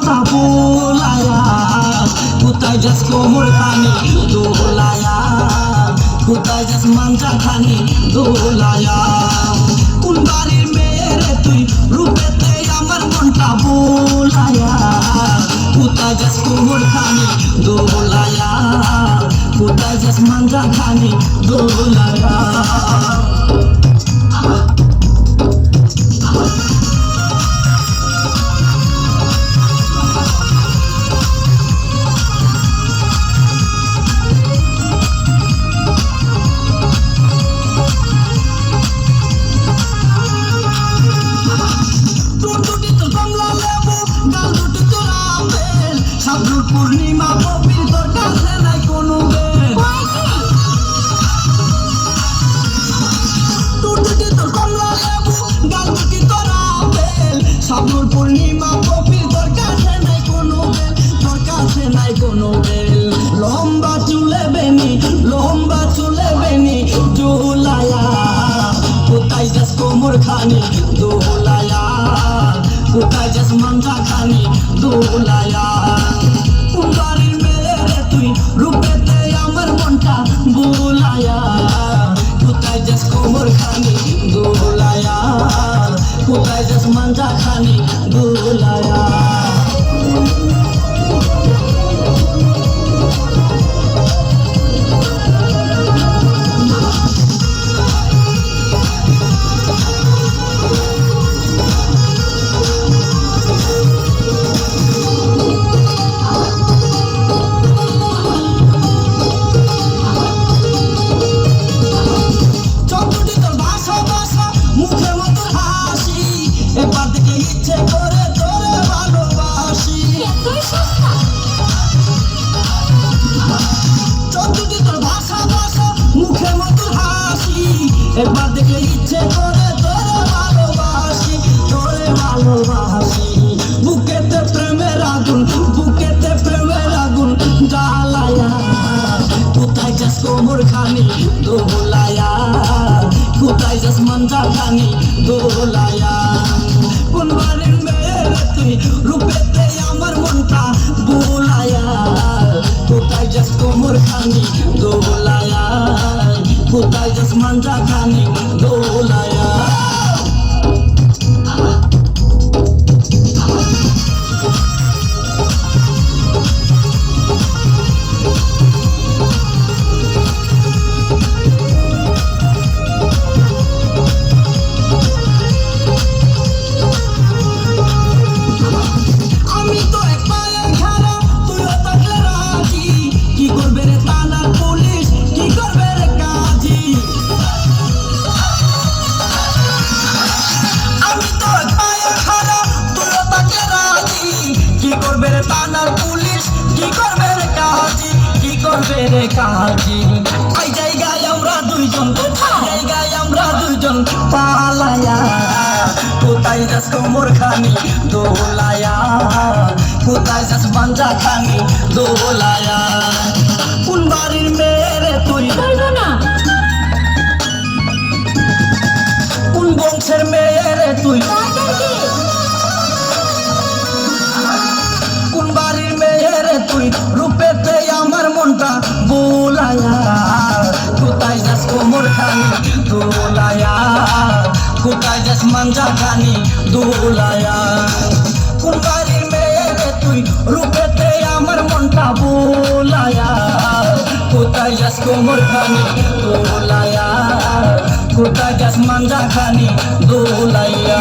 মনটা বোলায়া কোথায় যাস কোমর খানি দোলায়া কোথায় যাস মাঞ্জা খানি দোলায়া কোন বাড়ির মেয়ে রে তুই রূপেতে আমার মনটা বোলায়া কোথায় যাস কোমর খানি দোলায়া কোথায় যাস মাঞ্জা খানি দোলায়া পূর্ণিমা কবির তোর কাছে নাই কোনো তোর কমলা লেবু গাল দুটি তোর আপেল সাবনুর পূর্ণিমা কবির তোর কাছে নাই কোনো বেল তোর কাছে নাই কোনো বেল লম্বা চুলে বেনি দোলায়া কোথায় যাস কোমর খানি দোলায়া কোথায় যাস মাঞ্জা খানি দোলায়া বাড়ির মেয়ে রে তুই রূপেতে আমার মনটা বোলায়া কোথায় যাস কোমর খানি দোলায়া কোথায় যাস মাঞ্জা খানি দোলায়া ইচ্ছে করে তোরে ভালোবাসি চতুর্থী তোর ভাষা মুখে মতো হাসি একবার দেখলে ইচ্ছে করে তোরে ভালোবাসি বুকেতে প্রেমের আগুন জ্বালায়া কোথায় যাস কোমর খানি দোলায়া কোথায় যাস মাঞ্জা খানি দোলায়া কোন বাড়ির মেয়ে রে তুই রূপেতে আমার মনটা বোলায়া কোথায় যাস কোমর খানি দোলায়া কোথায় যাস মাঞ্জা খানি দোলায়া থানার পুলিশ কি করবে রে কাজী এই জায়গায় আমরা দুইজন পালায়া কোথায় যাস কোমর খানি দোলায়া কোথায় যাস মাঞ্জা খানি দোলায়া কোন বাড়ির মেয়ে রে তুই কোন বংশের মেয়ে রে তুই কোন বাড়ির মেয়ে রে তুই রূপেতে আমার মনটা বোলায়া কোথায় যাস কোমর খানি দোলায়া কোথায় যাস মাঞ্জা খানি দোলায়া কোন বাড়ির মেয়ে রে তুই রূপেতে আমার মনটা বোলায়া কোথায় যাস কোমর খানি দোলায়া কোথায় যাস মাঞ্জা খানি দোলায়া